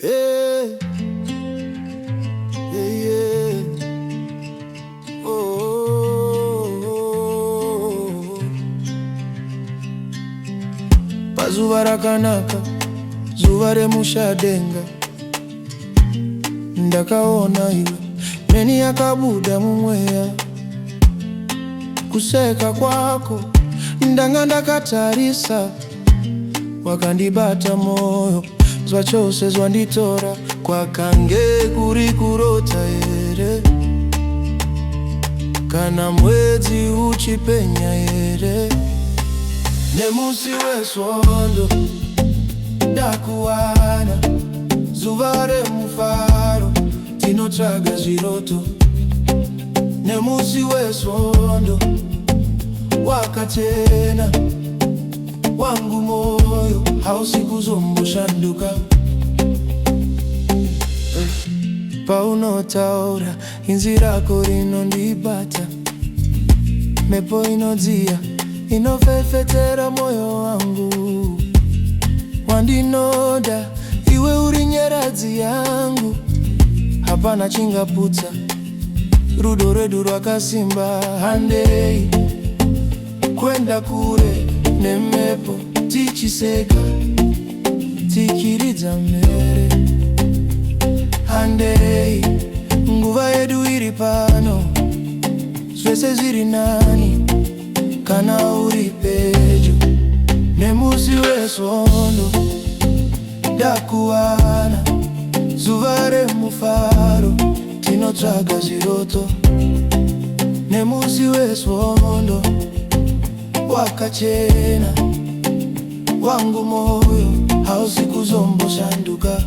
Hey, yeah, yeah. Oh, oh, oh. Pazuva rakanaka, zuva remushadenga, ndakaona iwe meni yakabuda mumweya. Kuseka kwako ndanga ndakatarisa, wakandibata moyo, zva chose zvanditora. Kwakange kuri kurota here, kana mwedzi uchipenya here. Nemusi wesvondo ndakuwana, zuva remufaro tinotsvaga zviroto. Nemusi wesvondo wakachena, wangu moyo hausi kuzomboshanduka. Paunotaura inzwi rako rinondibata, mepo inodziya inofefetera moyo wangu. Wandinoda iwe uri nyeradzi yangu, hapana chingaputsa rudo rwedu rwakasimba. Handei kwenda kure nemepo, tichiseka tichiridza mhere. Handei nguva yedu iri pano, zvese zviri nani kana uri pedyo. Nemusi wesvondo ndakuwana, zuva remufaro tinotsvaga zviroto. Nemusi wesvondo wakachena, wangu moyo hausi kuzomboshanduka.